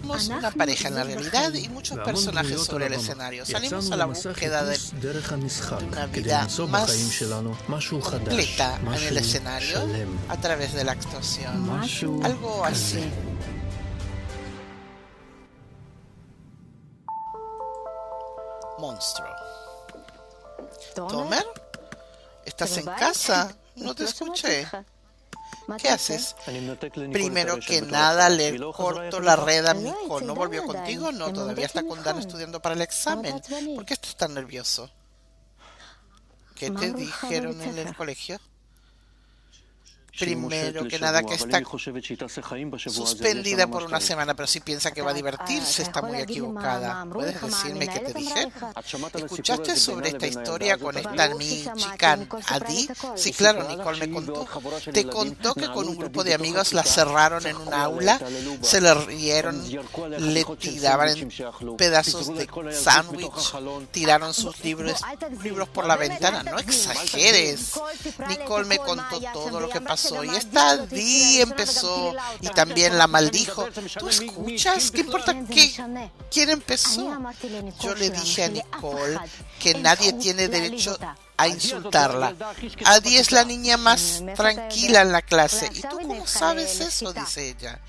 Éramos una pareja en la realidad y muchos personajes sobre el escenario. Salimos a la búsqueda de una vida más completa en el escenario a través de la actuación. Algo así. Monstruo. ¿Tomer? ¿Estás en casa? No te escuché. ¿Qué haces? Primero que nada, le corto la red a Nicole. ¿No volvió contigo? No, todavía está con Dan estudiando para el examen. ¿Por qué estás tan nervioso? ¿Qué te dijeron en el colegio? Primero que nada, que está suspendida por una semana, pero si piensa que va a divertirse, está muy equivocada. ¿Puedes decirme qué te dije? ¿Escuchaste sobre esta historia con esta chica Adi? Sí, claro, Nicole me contó. Te contó que con un grupo de amigos la cerraron en un aula, se le rieron, le tiraban en pedazos de sándwich, tiraron sus libros por la ventana. No exageres. Nicole me contó todo lo que pasó. Y esta Adi empezó y también la maldijo. ¿Tú escuchas? ¿Qué importa quién empezó? Yo le dije a Nicole que nadie tiene derecho a insultarla. Adi es la niña más tranquila en la clase. ¿Y tú cómo sabes eso? Dice ella.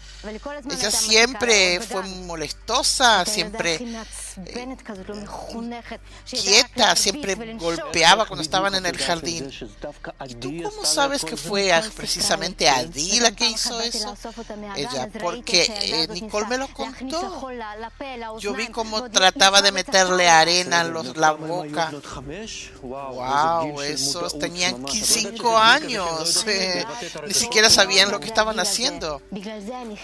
Ella siempre fue molestosa, siempre quieta, siempre golpeaba cuando estaban en el jardín. ¿Y tú cómo sabes que fue precisamente Adi la que hizo eso? Ella, porque Nicole me lo contó. Yo vi cómo trataba de meterle arena en la boca. Wow, esos tenían 5 años. Ni siquiera sabían lo que estaban haciendo.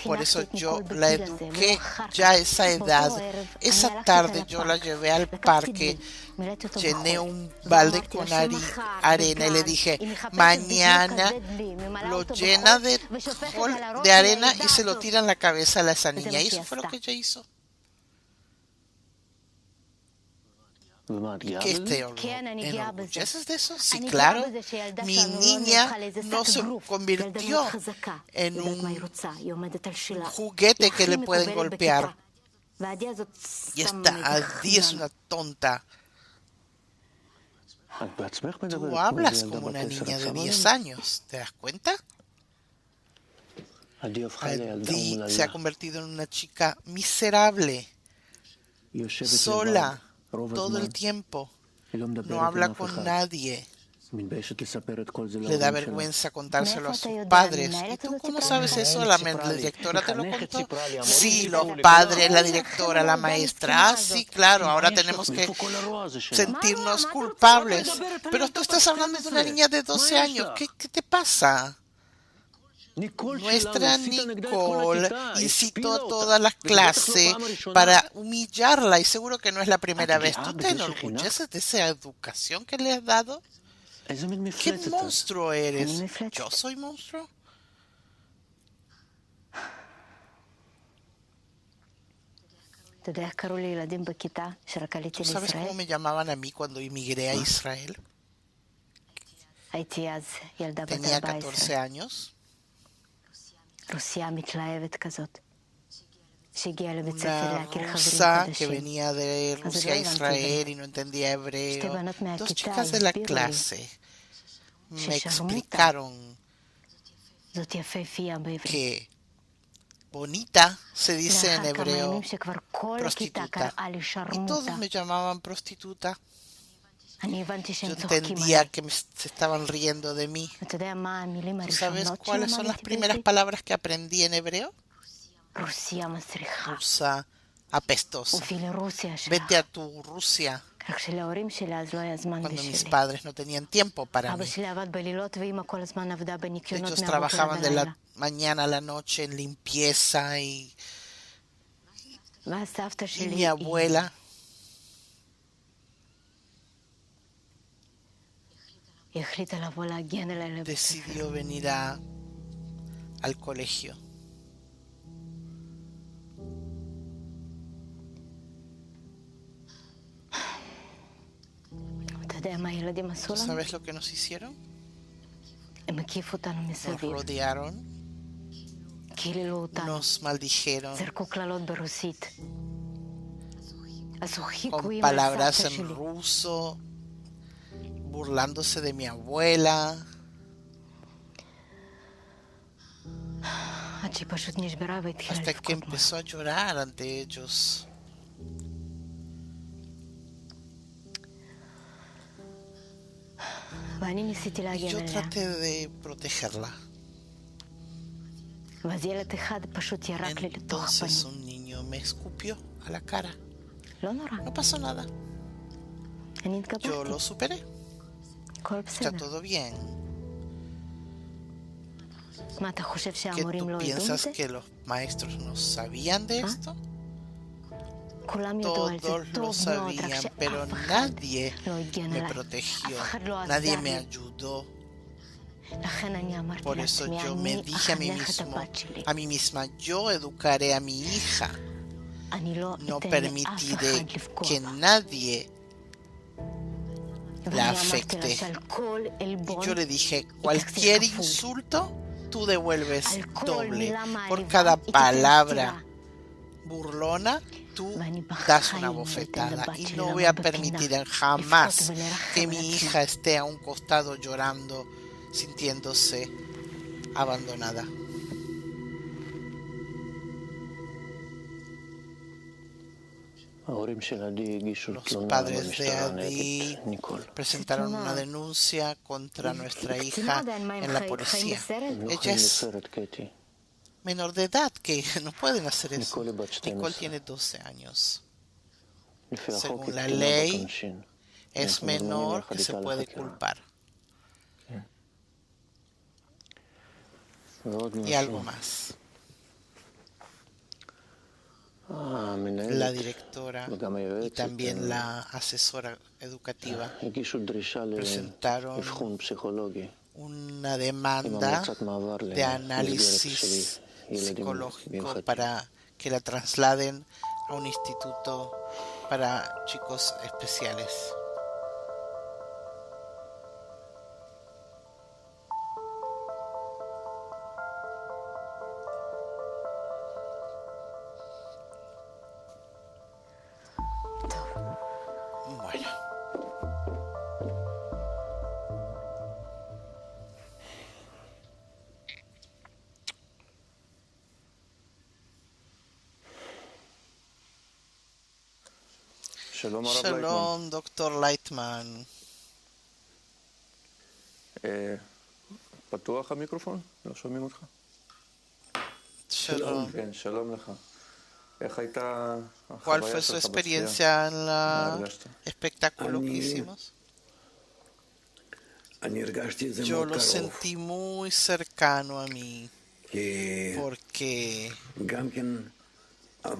Por eso yo la eduqué ya a esa edad. Esa tarde yo la llevé al parque, llené un balde con arena y le dije, mañana lo llena de arena y se lo tira en la cabeza a esa niña. Y eso fue lo que ella hizo. ¿Qué te enorgulleces de eso? Sí, claro. Mi niña no se convirtió en un juguete que le pueden golpear. Y esta Adi es una tonta. Tú hablas como una niña de 10 años. ¿Te das cuenta? Adi se ha convertido en una chica miserable, sola, todo el tiempo. No habla con nadie. Le da vergüenza contárselo a sus padres. ¿Y tú cómo sabes eso? ¿La directora te lo contó? Sí, los padres, la directora, la maestra. Ah, sí, claro, ahora tenemos que sentirnos culpables. Pero tú estás hablando de una niña de 12 años. ¿Qué te pasa? Nuestra Nicole incitó a toda la clase para humillarla y seguro que no es la primera vez. ¿Tú te enorgulleces de esa educación que le has dado? ¿Qué monstruo eres? ¿Yo soy monstruo? ¿Tú sabes cómo me llamaban a mí cuando emigré a Israel? Tenía 14 años. Una rusa que venía de Rusia a Israel y no entendía hebreo. 2 chicas de la clase me explicaron que bonita se dice en hebreo prostituta. Y todos me llamaban prostituta. Yo entendía que se estaban riendo de mí. ¿Tú sabes cuáles son las primeras palabras que aprendí en hebreo? Rusa, apestosa. Vete a tu Rusia. Cuando mis padres no tenían tiempo para mí. Ellos trabajaban de la mañana a la noche en limpieza y mi abuela decidió venir al colegio. ¿Tú sabes lo que nos hicieron? Nos rodearon nos maldijeron con palabras en ruso, burlándose de mi abuela. Hasta que empezó a llorar ante ellos. Y yo traté de protegerla. Entonces un niño me escupió a la cara. No pasó nada. Yo lo superé. Está todo bien. ¿Que tú piensas que los maestros no sabían de esto? Todos lo sabían, pero nadie me protegió, nadie me ayudó. Por eso yo me dije a mí misma, yo educaré a mi hija. No permitiré que nadie la afecte. Y yo le dije, cualquier insulto, tú devuelves doble. Por cada palabra burlona, tú das una bofetada. Y no voy a permitir jamás que mi hija esté a un costado llorando, sintiéndose abandonada. Los padres de Adi presentaron una denuncia contra nuestra hija en la policía. Ella es menor de edad, que no pueden hacer eso. Nicole tiene 12 años. Según la ley, es menor que se puede culpar. Y algo más. La directora y también la asesora educativa presentaron una demanda de análisis psicológico para que la trasladen a un instituto para chicos especiales. Bueno. Shalom, Dr. Lightman. פתוח המיקרופון? לא שומעים אותך? שלום. כן, שלום לך. איך הייתה ¿Cuál fue su experiencia en el espectáculo que hicimos? Yo lo sentí muy cercano a mí, porque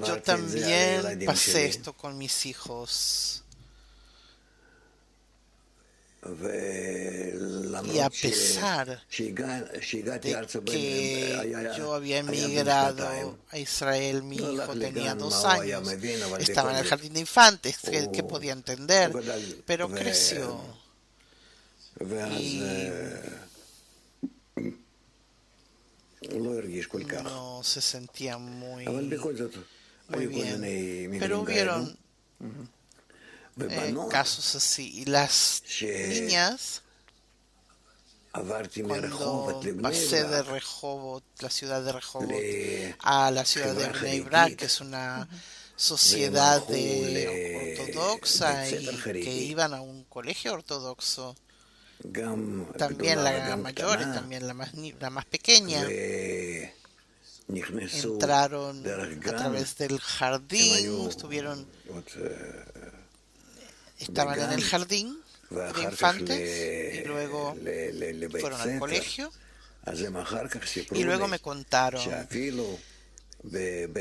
yo también pasé esto con mis hijos. Y a pesar de que yo había emigrado a Israel, mi hijo tenía 2 años, estaba en el jardín de infantes, que podía entender, pero creció. Y no se sentía muy bien. Pero hubieron casos así. Y las niñas, cuando pasé de Rehovot, la ciudad de Rehovot, a la ciudad de Bnei Brak, que es una sociedad ortodoxa y que iban a un colegio ortodoxo, también la mayor y también la más pequeña, entraron a través del jardín, estaban en el jardín de infantes y luego fueron al colegio, y luego me contaron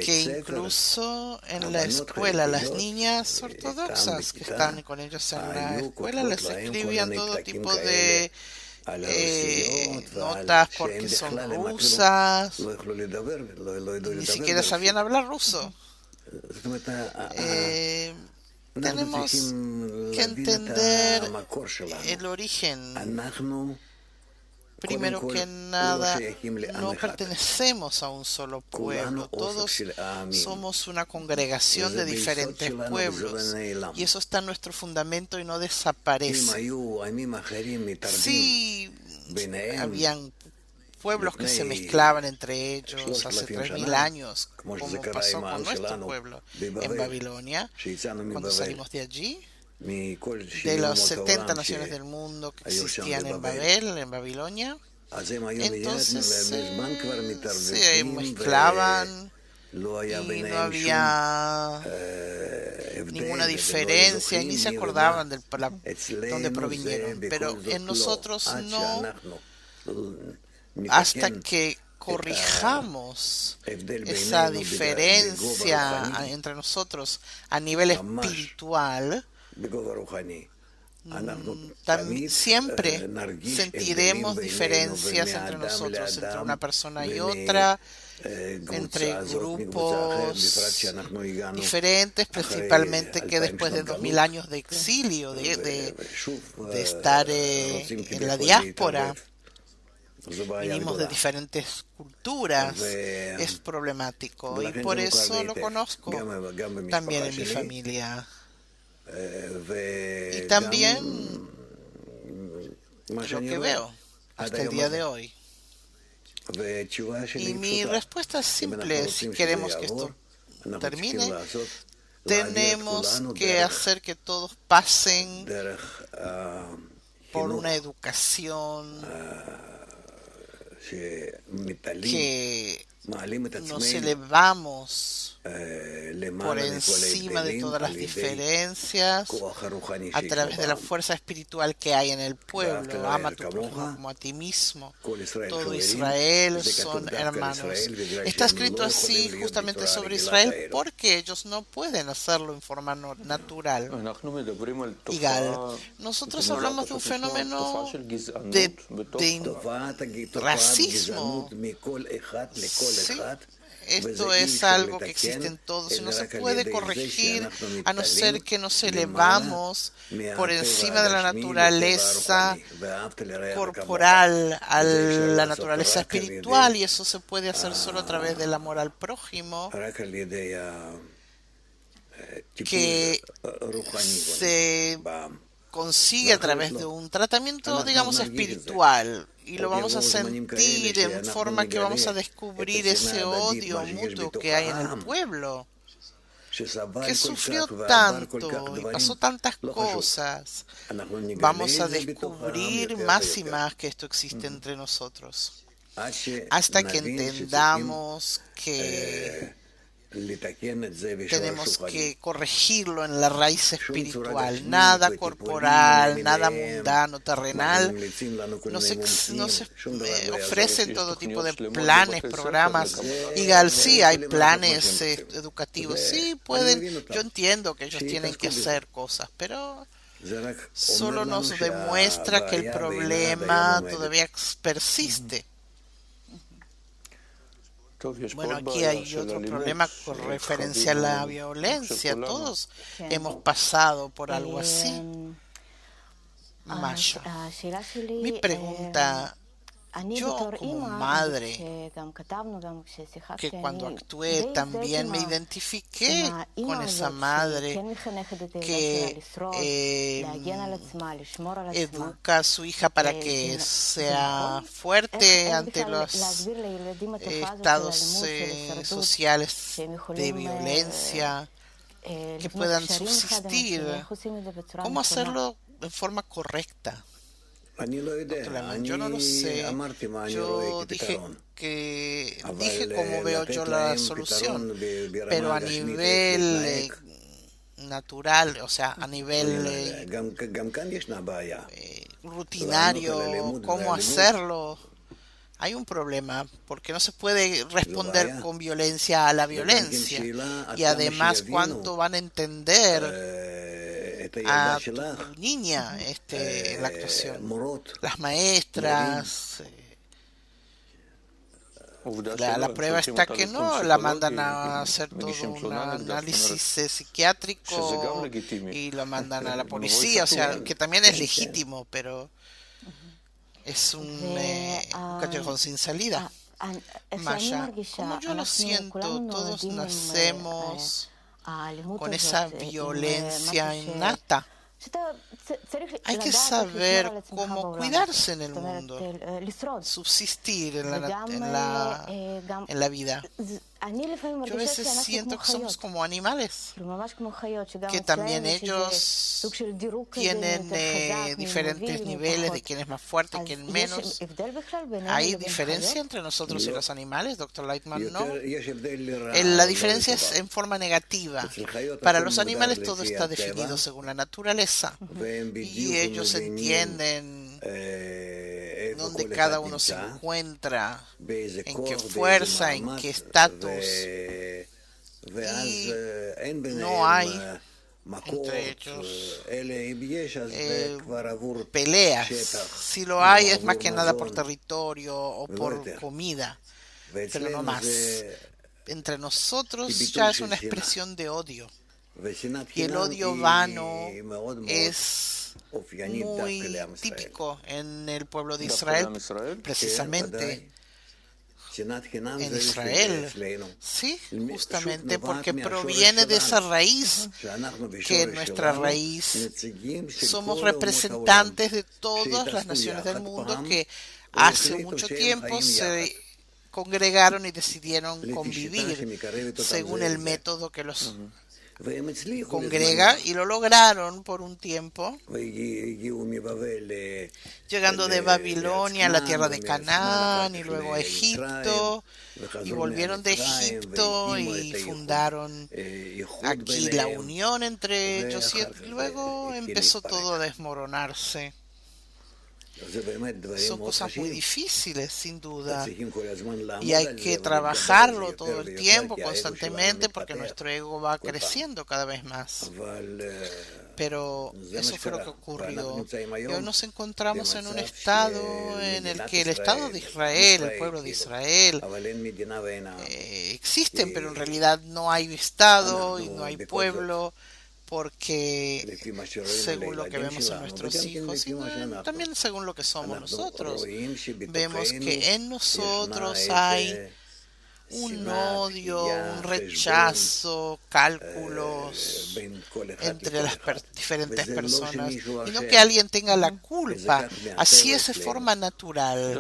que incluso en la escuela las niñas ortodoxas que están con ellos en la escuela les escribían todo tipo de notas porque son rusas, ni siquiera sabían hablar ruso. Tenemos que entender el origen Primero que nada, no pertenecemos a un solo pueblo, todos somos una congregación de diferentes pueblos y eso está en nuestro fundamento y no desaparece. Sí, habían pueblos que se mezclaban entre ellos hace 3000 años, como pasó con nuestro pueblo en Babilonia, cuando salimos de allí. De las 70 naciones del mundo que existían en Babel, en Babilonia, entonces se mezclaban y no había ninguna diferencia y ni se acordaban de dónde provinieron. Pero en nosotros no, hasta que corrijamos esa diferencia entre nosotros a nivel espiritual, siempre sentiremos diferencias entre nosotros, entre una persona y otra, entre grupos diferentes, principalmente que después de 2000 años de exilio, de estar en la diáspora, venimos de diferentes culturas, es problemático y por eso lo conozco también en mi familia. Y también lo que veo hasta el día de hoy. Y mi respuesta es simple: si queremos que esto termine, tenemos que hacer que todos pasen por una educación que nos elevamos por encima de todas las diferencias a través de la fuerza espiritual que hay en el pueblo. Ama a tu prójimo como a ti mismo. Todo Israel son hermanos. Está escrito así justamente sobre Israel porque ellos no pueden hacerlo en forma natural. Igal, nosotros hablamos de un fenómeno de racismo. ¿Sí? Esto es algo que existe en todos y no se puede corregir a no ser que nos elevamos por encima de la naturaleza corporal a la naturaleza espiritual, y eso se puede hacer solo a través del amor al prójimo, que se consigue a través de un tratamiento, digamos, espiritual, y lo vamos a sentir en forma que vamos a descubrir ese odio mutuo que hay en el pueblo, que sufrió tanto y pasó tantas cosas. Vamos a descubrir más y más que esto existe entre nosotros, hasta que entendamos que tenemos que corregirlo en la raíz espiritual. Nada corporal, nada mundano, terrenal. Nos ofrecen todo tipo de planes, programas. Y sí, hay planes educativos. Sí, pueden. Yo entiendo que ellos tienen que hacer cosas, pero solo nos demuestra que el problema todavía persiste. Bueno, aquí hay otro problema con referencia a la violencia. Todos hemos pasado por algo así. Masha, mi pregunta, yo como madre, que cuando actué también me identifiqué con esa madre que educa a su hija para que sea fuerte ante los estados sociales de violencia que puedan subsistir. ¿Cómo hacerlo en forma correcta? Yo no lo sé. Yo dije cómo veo yo la solución, pero a nivel natural, o sea, a nivel rutinario, cómo hacerlo, hay un problema, porque no se puede responder con violencia a la violencia. Y además, ¿cuánto van a entender a tu niña en la actuación? Las maestras, la prueba está que no, la mandan a hacer todo un análisis psiquiátrico y lo mandan a la policía, o sea, que también es legítimo, pero es un callejón sin salida. Masha, como yo lo siento, todos nacemos con esa violencia innata. Hay que saber cómo cuidarse en el mundo, subsistir en la vida. Yo a veces siento que somos como animales, que también ellos tienen diferentes niveles de quién es más fuerte, quién menos. ¿Hay diferencia entre nosotros y los animales, Dr. Lightman? No. La diferencia es en forma negativa. Para los animales todo está definido según la naturaleza y ellos entienden dónde cada uno se encuentra, en qué fuerza, en qué estatus, y no hay entre ellos peleas. Si lo hay es más que nada por territorio o por comida, pero no más. Entre nosotros ya es una expresión de odio, y el odio vano es muy típico en el pueblo de Israel, precisamente en Israel, sí, justamente porque proviene de esa raíz, que nuestra raíz somos representantes de todas las naciones del mundo que hace mucho tiempo se congregaron y decidieron convivir según el método que los congrega, y lo lograron por un tiempo, llegando de Babilonia a la tierra de Canaán y luego a Egipto, y volvieron de Egipto y fundaron aquí la unión entre ellos, y luego empezó todo a desmoronarse. Son cosas muy difíciles, sin duda, y hay que trabajarlo todo el tiempo, constantemente, porque nuestro ego va creciendo cada vez más. Pero eso fue lo que ocurrió. Y hoy nos encontramos en un estado en el que el Estado de Israel, el pueblo de Israel, existen, pero en realidad no hay Estado y no hay pueblo, porque según lo que vemos en nuestros hijos y también según lo que somos nosotros, vemos que en nosotros hay un odio, un rechazo, cálculos entre las diferentes personas, y no que alguien tenga la culpa. Así es de forma natural.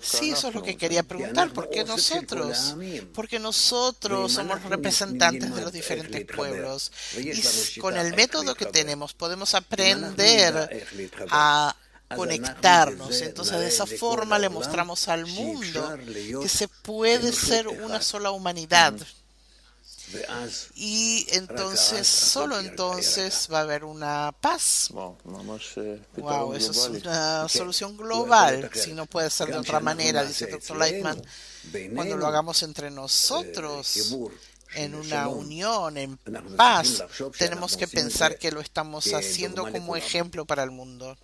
Sí, eso es lo que quería preguntar. ¿Por qué nosotros? Porque nosotros somos representantes de los diferentes pueblos, y con el método que tenemos podemos aprender a conectarnos. Entonces de esa forma le mostramos al mundo que se puede ser una sola humanidad, y entonces solo entonces va a haber una paz. Wow, eso es una solución global, si no puede ser de otra manera, dice Dr. Lightman. Cuando lo hagamos entre nosotros en una unión, en paz, tenemos que pensar que lo estamos haciendo como ejemplo para el mundo.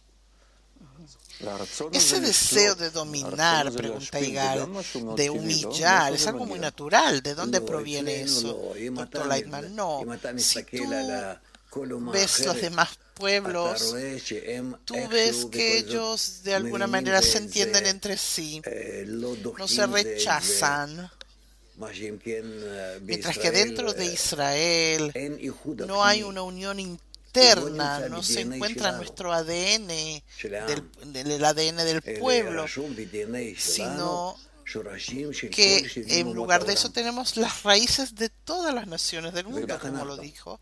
Ese deseo de dominar, pregunta Igal, de humillar, es algo muy natural. ¿De dónde proviene eso, Dr. Lightman? No, si tú ves los demás pueblos, tú ves que ellos de alguna manera se entienden entre sí, no se rechazan. Mientras que dentro de Israel no hay una unión interna, no se encuentra nuestro ADN, el ADN del pueblo, sino que en lugar de eso tenemos las raíces de todas las naciones del mundo, como lo dijo.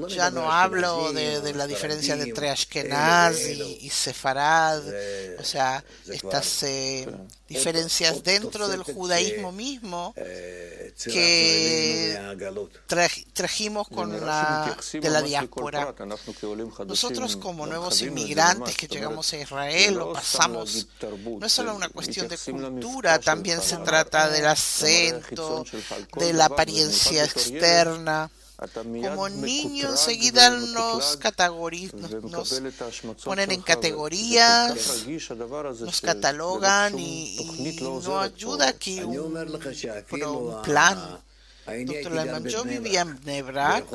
Ya no hablo de la diferencia entre Ashkenaz y Sefarad, o sea, estas diferencias dentro del judaísmo mismo que trajimos de la diáspora. Nosotros, como nuevos inmigrantes que llegamos a Israel, lo pasamos, no es solo una cuestión de cultura, también se trata del acento, de la apariencia externa. Como niños enseguida nos ponen en categorías, nos catalogan, y no ayuda aquí un plan. Doctor Lehman, yo vivía en Bnei Brak,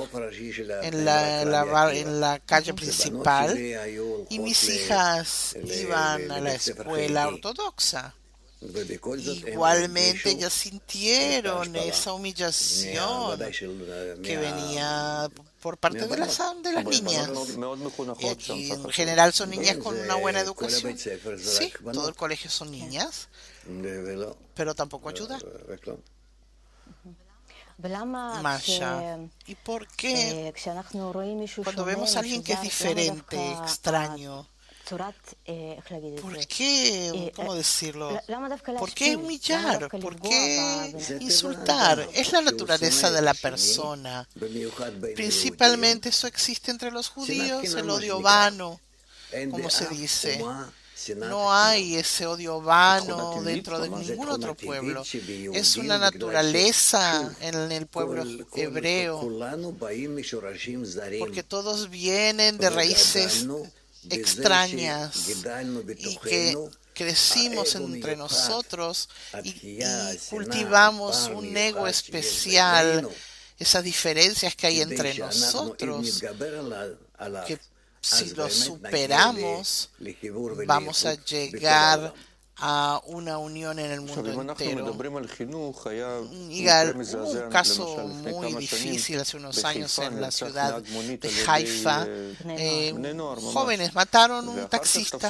en la calle principal, y mis hijas iban a la escuela ortodoxa. Igualmente ellas sintieron esa humillación que venía por parte de las niñas. Y aquí en general son niñas con una buena educación. Sí, todo el colegio son niñas, pero tampoco ayuda. Masha, ¿y por qué cuando vemos a alguien que es diferente, extraño, ¿por qué, cómo decirlo? ¿Por qué humillar? ¿Por qué insultar? Es la naturaleza de la persona. Principalmente eso existe entre los judíos, el odio vano, como se dice. No hay ese odio vano dentro de ningún otro pueblo. Es una naturaleza en el pueblo hebreo, porque todos vienen de raíces extrañas y que crecimos entre nosotros y cultivamos un ego especial, esas diferencias que hay entre nosotros, que si lo superamos, vamos a llegar a una unión en el mundo entero. Hubo un caso muy difícil hace unos años en la ciudad de Haifa. Jóvenes mataron un taxista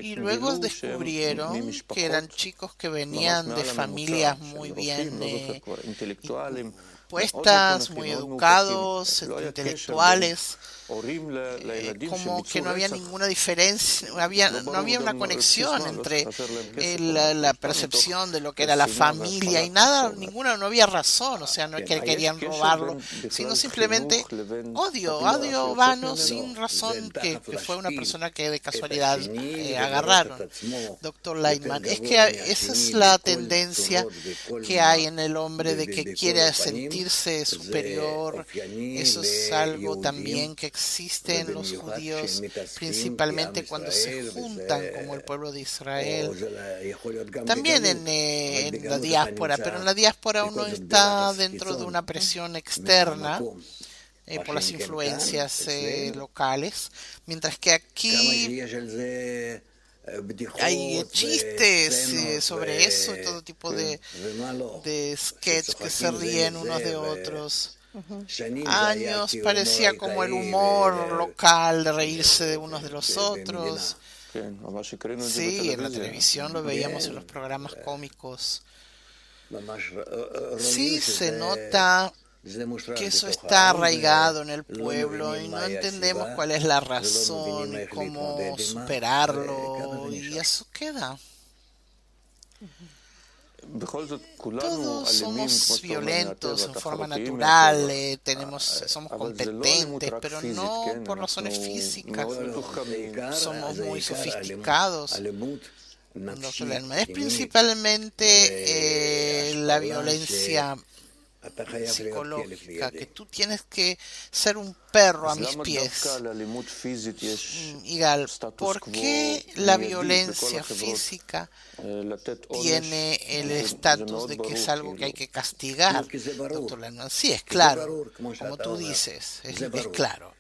y luego descubrieron que eran chicos que venían de familias muy bien puestas, muy educados, intelectuales. Como que no había ninguna diferencia, no había una conexión entre la percepción de lo que era la familia y nada, no había razón, o sea, no es que querían robarlo, sino simplemente odio vano sin razón, que fue una persona que de casualidad agarraron. Doctor Lightman, es que esa es la tendencia que hay en el hombre de que quiere sentirse superior. Eso es algo también que existe en los judíos, principalmente cuando se juntan como el pueblo de Israel. También en la diáspora, pero en la diáspora uno está dentro de una presión externa por las influencias locales, mientras que aquí hay chistes sobre eso y todo tipo de sketch que se ríen unos de otros. Años parecía como el humor local de reírse de unos de los otros. Sí, en la televisión lo veíamos en los programas cómicos. Sí, se nota que eso está arraigado en el pueblo y no entendemos cuál es la razón y cómo superarlo, y eso queda. Todos somos violentos en forma natural, somos competentes, pero no por razones físicas. Somos muy sofisticados. Es principalmente la violencia psicológica, que tú tienes que ser un perro a mis pies. Igal, ¿por qué la violencia física tiene el estatus de que es algo que hay que castigar, doctor Lehman? Sí, es claro, como tú dices, es claro.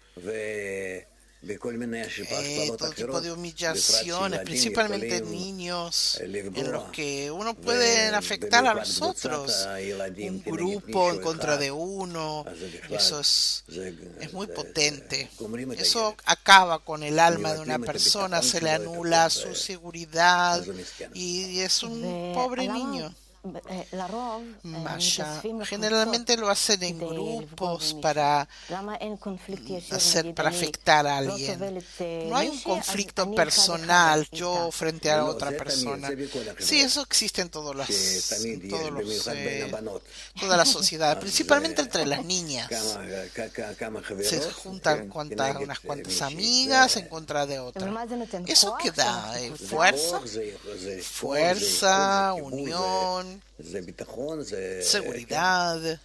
Todo tipo de humillaciones, principalmente niños, en los que uno puede afectar a los otros, un grupo en contra de uno, eso es muy potente. Eso acaba con el alma de una persona, se le anula su seguridad y es un pobre niño. Masha, generalmente lo hacen en grupos para afectar a alguien. No hay un conflicto personal, yo frente a otra persona. Sí, eso existe en toda la sociedad, principalmente entre las niñas. Se juntan unas cuantas amigas en contra de otras. ¿Eso qué da? Fuerza, unión, seguridad.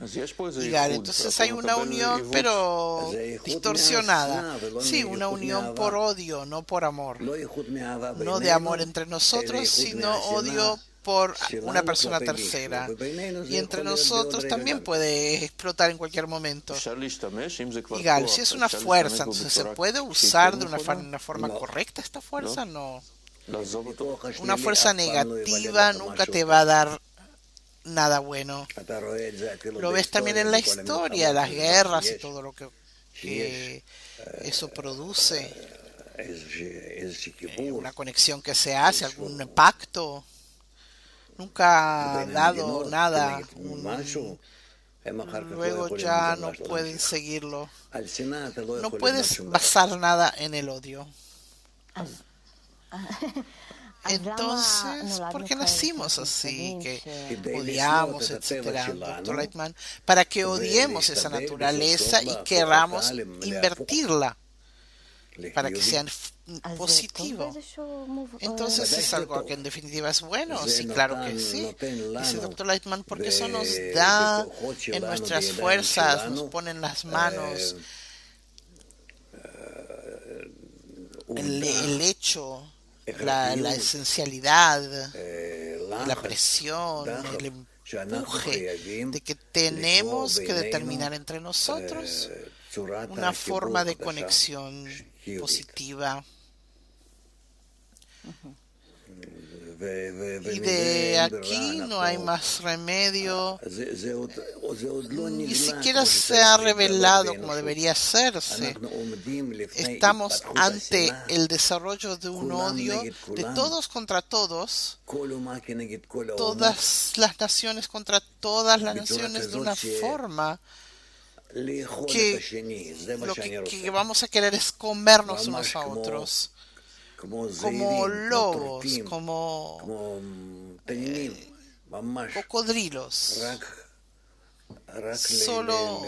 Entonces hay una unión, pero distorsionada. Sí, una unión por odio, no por amor. No de amor entre nosotros, sino odio por una persona tercera. Y entre nosotros también puede explotar en cualquier momento. Igual, si es una fuerza, entonces ¿se puede usar de una forma correcta esta fuerza? No. Una fuerza negativa nunca te va a dar nada bueno. Lo ves también en la historia, las guerras y todo lo que eso produce. Una conexión que se hace, algún pacto. Nunca ha dado nada. Luego ya no pueden seguirlo. No puedes basar nada en el odio. Entonces, ¿por qué nacimos así? Que odiamos, etcétera, doctor Lightman, para que odiemos esa naturaleza y queramos invertirla para que sea positivo. Entonces es algo que en definitiva es bueno. Sí, claro que sí. Dice doctor Lightman, porque eso nos da en nuestras fuerzas, nos pone en las manos el hecho, la esencialidad, la presión, el empuje de que tenemos que determinar entre nosotros una forma de conexión positiva. Y de aquí no hay más remedio. Ni siquiera se ha revelado como debería hacerse. Estamos ante el desarrollo de un odio de todos contra todos, todas las naciones contra todas las naciones, de una forma que lo que vamos a querer es comernos unos a otros, como lobos, como cocodrilos, solo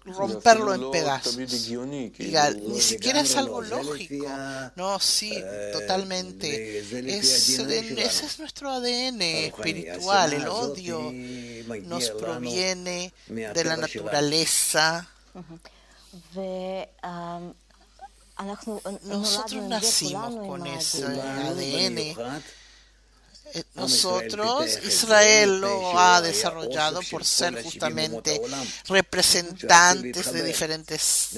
romperlo en pedazos. Ni siquiera es algo lógico. No, sí, totalmente. Ese es nuestro ADN espiritual. El odio nos proviene de la naturaleza. Nosotros nacimos con ese ADN. Nosotros, Israel lo ha desarrollado por ser justamente representantes de diferentes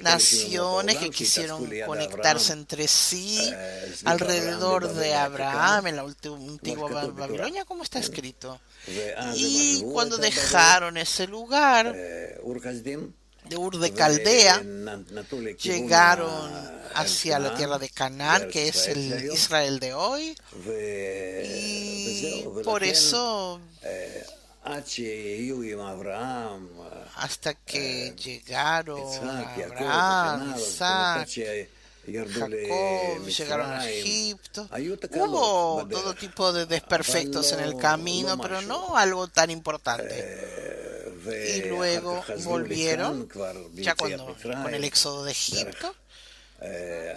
naciones que quisieron conectarse entre sí alrededor de Abraham en la antigua Babilonia, como está escrito. Y cuando dejaron ese lugar de Ur de Caldea, llegaron hacia la tierra de Canaán, que es el Israel de hoy, y por eso hasta que llegaron Abraham, Isaac, Jacob, llegaron a Egipto, hubo todo tipo de desperfectos en el camino, pero no algo tan importante. Y luego volvieron, ya con el éxodo de Egipto,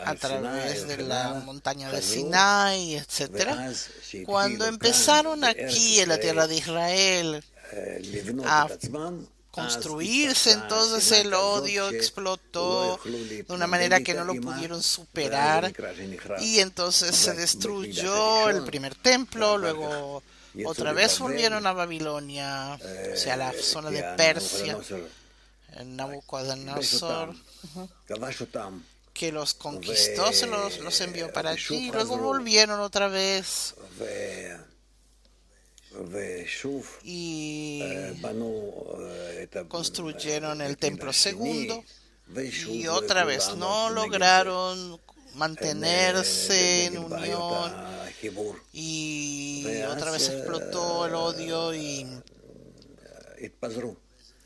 a través de la montaña de Sinai, etcétera. Cuando empezaron aquí en la tierra de Israel a construirse, entonces el odio explotó de una manera que no lo pudieron superar, y entonces se destruyó el primer templo. Luego otra vez volvieron a Babilonia, o sea, la zona de Persia, en Nabucodonosor, que los conquistó, los envió para allí, luego volvieron otra vez y construyeron el templo segundo, y otra vez no lograron mantenerse en unión, y otra vez explotó el odio y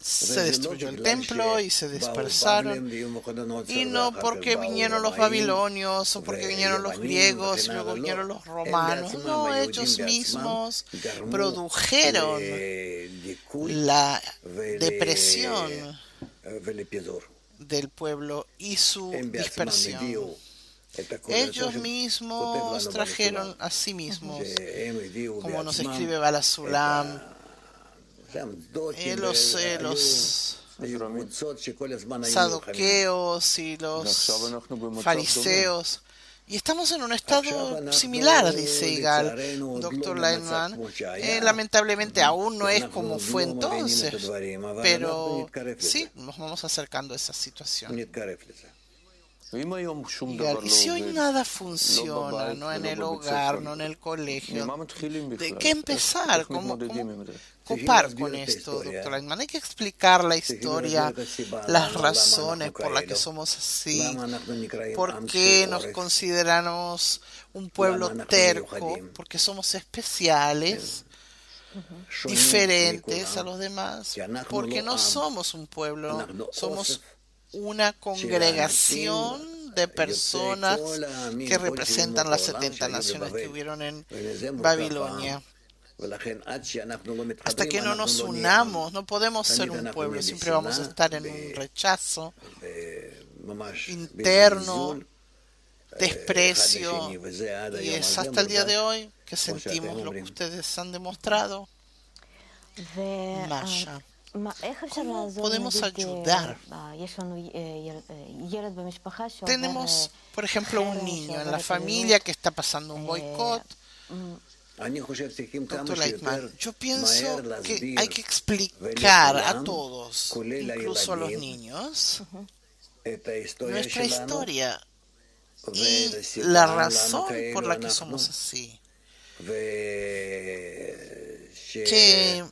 se destruyó el templo y se dispersaron. Y no porque vinieron los babilonios o porque vinieron los griegos y luego vinieron los romanos, no, ellos mismos produjeron la depresión del pueblo y su dispersión. Ellos mismos trajeron a sí mismos, como nos escribe Bala Sulam, los saduqueos y los fariseos Y estamos en un estado similar, dice Igal, doctor Leitman. Lamentablemente aún no es como fue entonces, pero sí, nos vamos acercando a esa situación. Y si hoy nada funciona, no en el hogar, no en el colegio, ¿de qué empezar? ¿Cómo copar con esto, doctor Leitman? Hay que explicar la historia, las razones por las que somos así, por qué nos consideramos un pueblo terco, porque somos especiales, diferentes a los demás, porque no somos un pueblo, somos una congregación de personas que representan las 70 naciones que hubieron en Babilonia. Hasta que no nos unamos, no podemos ser un pueblo, siempre vamos a estar en un rechazo interno, desprecio, y es hasta el día de hoy que sentimos lo que ustedes han demostrado. Masha, ¿cómo podemos ayudar? Tenemos, por ejemplo, un niño en la familia que está pasando un boicot. Doctor Leitman, yo pienso que hay que explicar a todos, incluso a los niños, nuestra historia y la razón por la que somos así. Que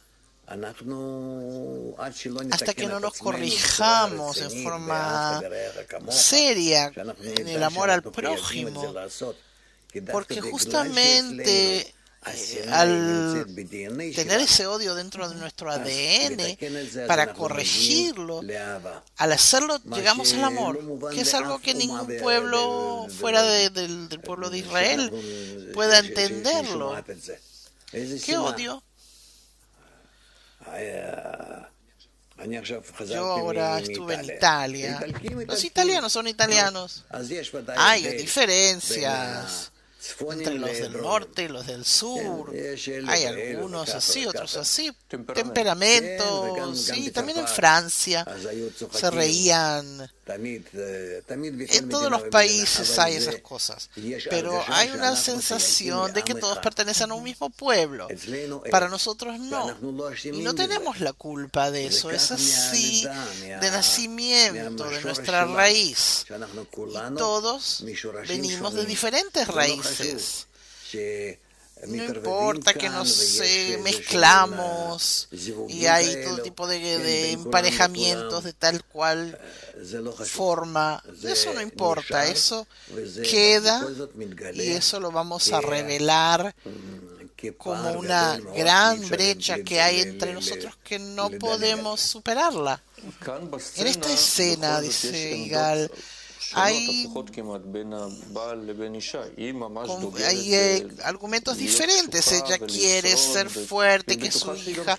hasta que no nos corrijamos en forma seria en el amor al prójimo, porque justamente al tener ese odio dentro de nuestro ADN, para corregirlo, al hacerlo llegamos al amor, que es algo que ningún pueblo fuera del pueblo de Israel pueda entenderlo. ¿Qué odio? Yo ahora estuve en Italia. Los italianos son italianos. Hay diferencias entre los del norte y los del sur. Hay algunos así, otros así. Temperamentos, sí, también en Francia se reían. En todos los países hay esas cosas. Pero hay una sensación de que todos pertenecen a un mismo pueblo. Para nosotros no. Y no tenemos la culpa de eso. Es así de nacimiento, de nuestra raíz. Y todos venimos de diferentes raíces. No importa que nos mezclamos y hay todo tipo de emparejamientos de tal cual forma. Eso no importa, eso queda y eso lo vamos a revelar como una gran brecha que hay entre nosotros que no podemos superarla. En esta escena, dice Igal, hay argumentos diferentes. Ella quiere ser fuerte, que su hija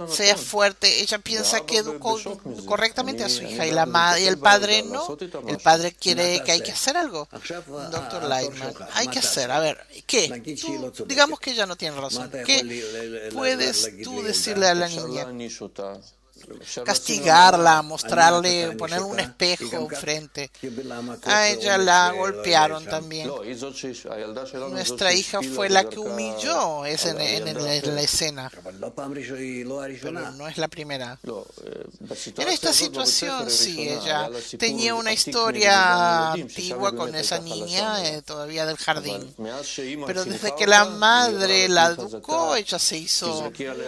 sea fuerte. Ella piensa que educó correctamente a su hija y el padre no. El padre quiere que hay que hacer algo. Doctor Leitman, hay que hacer. A ver, ¿qué? Digamos que ella no tiene razón. ¿Qué puedes tú decirle a la niña? Castigarla, mostrarle, ponerle un espejo enfrente. A ella la golpearon también. Nuestra hija fue la que humilló en la escena, pero no es la primera. En esta situación, sí, ella tenía una historia antigua con esa niña, todavía del jardín. Pero desde que la madre la educó, ella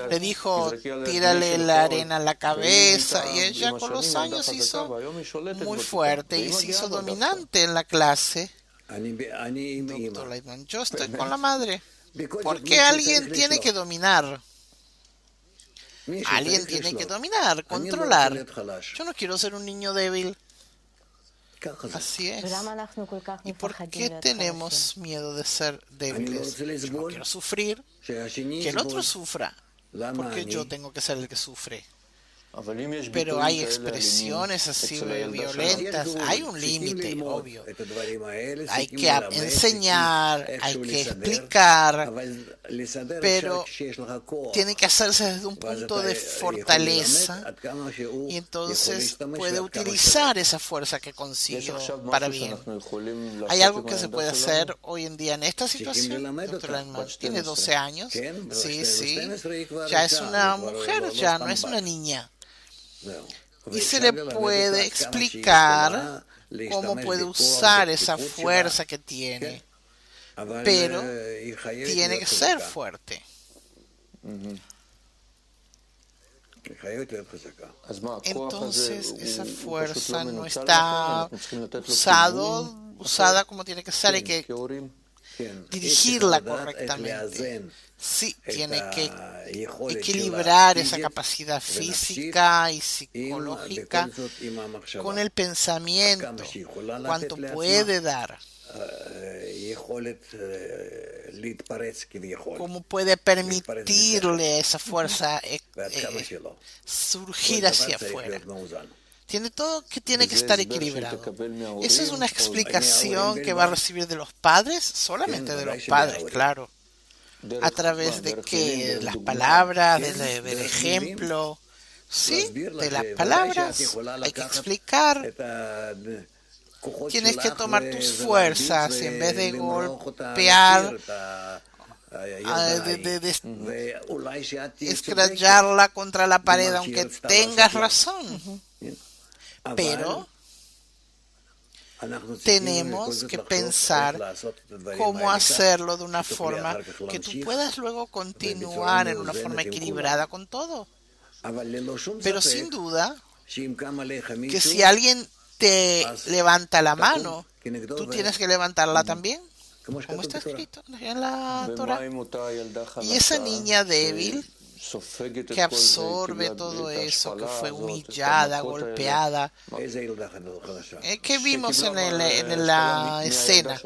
le dijo, tírale la arena a la cabeza, y ella con los años se hizo muy fuerte y se hizo dominante en la clase. Doctor Leitman, yo estoy con la madre. ¿Por qué alguien tiene que dominar? Alguien tiene que dominar, controlar. Yo no quiero ser un niño débil. Así es. ¿Y por qué tenemos miedo de ser débiles? Yo no quiero sufrir, que el otro sufra, porque yo tengo que ser el que sufre. Pero hay expresiones así violentas, hay un límite, obvio. Hay que enseñar, hay que explicar, pero tiene que hacerse desde un punto de fortaleza y entonces puede utilizar esa fuerza que consiguió para bien. ¿Hay algo que se puede hacer hoy en día en esta situación? Doctor Langman, tiene 12 años, sí, sí, ya es una mujer, ya no es una niña. Y se le puede explicar cómo puede usar esa fuerza que tiene, pero tiene que ser fuerte. Entonces esa fuerza no está usada como tiene que ser, hay que dirigirla correctamente. Sí, tiene que equilibrar esa capacidad física y psicológica con el pensamiento, cuánto puede dar, cómo puede permitirle a esa fuerza surgir hacia afuera. Tiene todo que tiene que estar equilibrado. Eso es una explicación que va a recibir de los padres, solamente de los padres, claro. A través de que las palabras, del ejemplo, sí, de las palabras, hay que explicar. Tienes que tomar tus fuerzas y en vez de golpear, de escracharla contra la pared, aunque tengas razón. Pero tenemos que pensar cómo hacerlo de una forma que tú puedas luego continuar en una forma equilibrada con todo. Pero sin duda que si alguien te levanta la mano, tú tienes que levantarla también, como está escrito en la Torah. Y esa niña débil que absorbe todo eso, que fue humillada, golpeada, ¿qué vimos en la escena?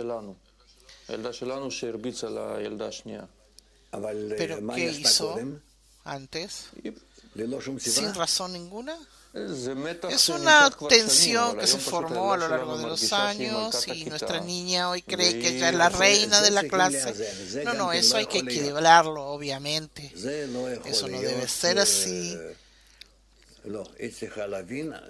¿Pero qué hizo antes? ¿Sin razón ninguna? Es una tensión que se formó a lo largo de los años y nuestra niña hoy cree que ella es la reina de la clase. No, eso hay que equilibrarlo, obviamente. Eso no debe ser así.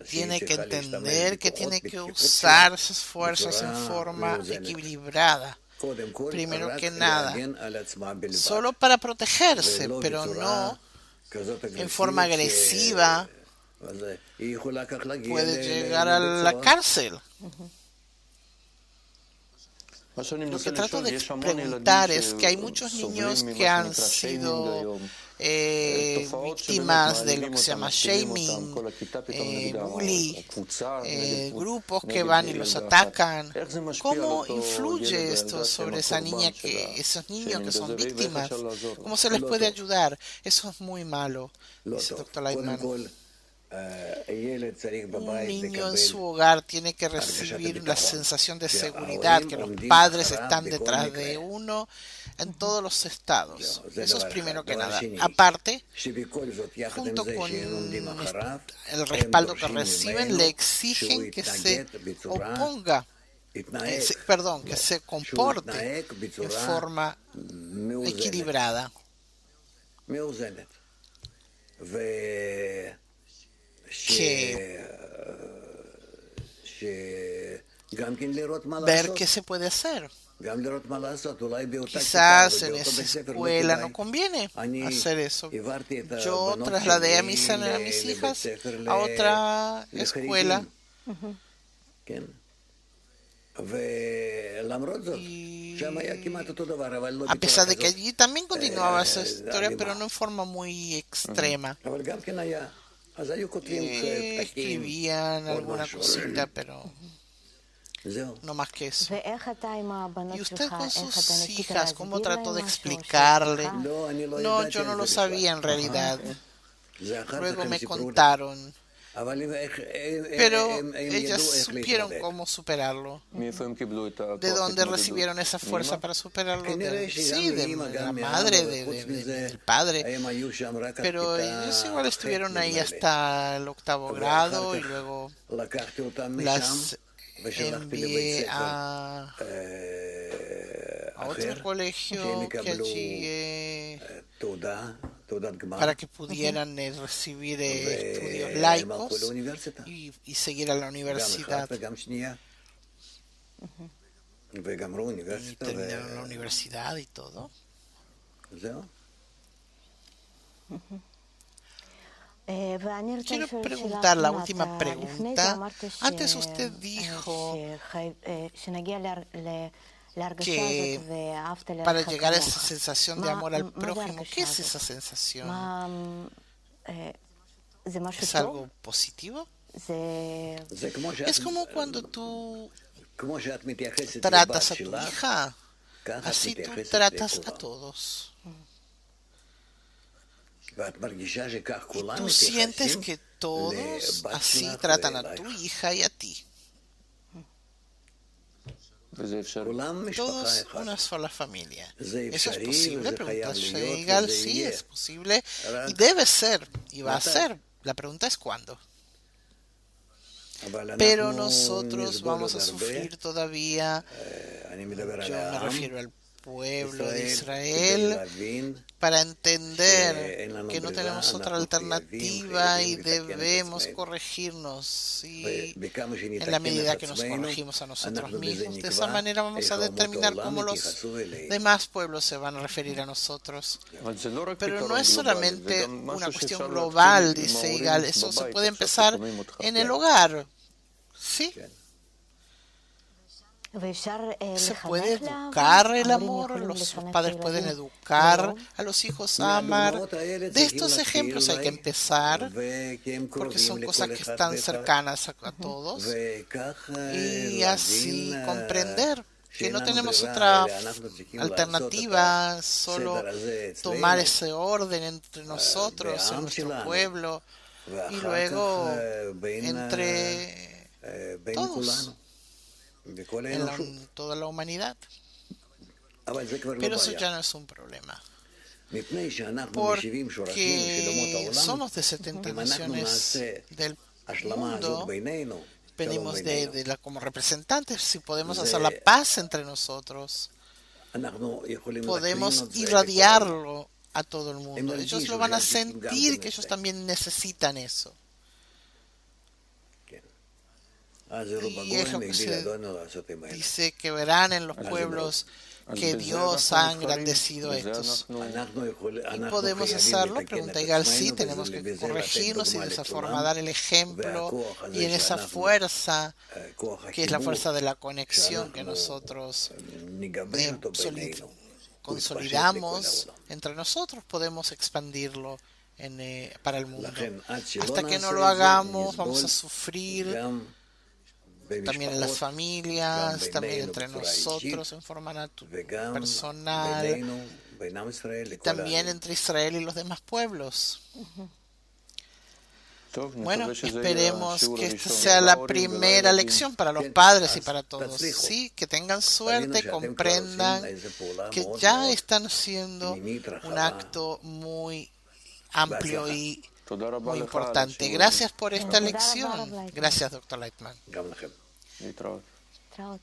Tiene que entender que tiene que usar sus fuerzas en forma equilibrada. Primero que nada, solo para protegerse, pero no en forma agresiva. Puede llegar a la cárcel. Lo que trato de preguntar es que hay muchos niños que han sido víctimas de lo que se llama shaming, bully, grupos que van y los atacan. ¿Cómo influye esto sobre esa niña, esos niños que son víctimas? ¿Cómo se les puede ayudar? Eso es muy malo, dice el Dr. Leitman. Un niño en su hogar tiene que recibir la sensación de seguridad, que los padres están detrás de uno en todos los estados. Eso es primero que nada. Aparte, junto con el respaldo que reciben, le exigen que se oponga, que se comporte en forma equilibrada. Ver qué se puede hacer. Quizás en esa escuela no conviene hacer eso. Yo trasladé a mis hijas a otra escuela. Y a pesar de que allí también continuaba esa historia, pero no en forma muy extrema. Escribían alguna cosita, pero no más que eso. ¿Y usted con sus hijas, cómo trató de explicarle? No, yo no lo sabía en realidad. Luego me contaron. Pero ellas supieron cómo superarlo. ¿De dónde recibieron esa fuerza para superarlo? Sí, de la madre, del padre. Pero ellos igual estuvieron ahí hasta el 8º grado y luego las envié a otro colegio que allí para que pudieran recibir estudios laicos y seguir a la universidad. Y terminaron la universidad y todo. Quiero preguntar la última pregunta. Antes usted dijo que para llegar a esa sensación de amor al prójimo, ¿qué es esa sensación? ¿Es algo positivo? Es como cuando tú tratas a tu hija, así tú tratas a todos. Y tú sientes que todos así tratan a tu hija y a ti. Todos una sola familia. ¿Eso es posible? Pregunta Seigal. Sí, es posible y debe ser y va a ser. La pregunta es cuándo. Pero nosotros vamos a sufrir todavía. Yo me refiero al pueblo de Israel para entender que no tenemos otra alternativa y debemos corregirnos en la medida que nos corregimos a nosotros mismos. De esa manera vamos a determinar cómo los demás pueblos se van a referir a nosotros. Pero no es solamente una cuestión global, dice Igal, eso se puede empezar en el hogar. ¿Sí? Se puede educar el amor, los padres pueden educar a los hijos a amar. De estos ejemplos hay que empezar porque son cosas que están cercanas a todos y así comprender que no tenemos otra alternativa, solo tomar ese orden entre nosotros, en nuestro pueblo y luego entre todos. En toda la humanidad. Pero eso ya no es un problema. Porque somos de 70 naciones del mundo, venimos como representantes. Si podemos hacer la paz entre nosotros, podemos irradiarlo a todo el mundo. Ellos lo van a sentir, que ellos también necesitan eso. Y es lo que se dice que verán en los pueblos que Dios ha engrandecido a estos. ¿Y podemos hacerlo? Pregunta Igal. Sí, tenemos que corregirnos y de esa forma dar el ejemplo y en esa fuerza, que es la fuerza de la conexión que nosotros consolidamos entre nosotros, podemos expandirlo para el mundo. Hasta que no lo hagamos, vamos a sufrir. También en las familias, también entre nosotros en forma personal, y también entre Israel y los demás pueblos. Bueno, esperemos que esta sea la primera lección para los padres y para todos. Sí, que tengan suerte, comprendan que ya están haciendo un acto muy amplio y muy importante. Gracias por esta lección. Gracias, Dr. Lightman. Traut.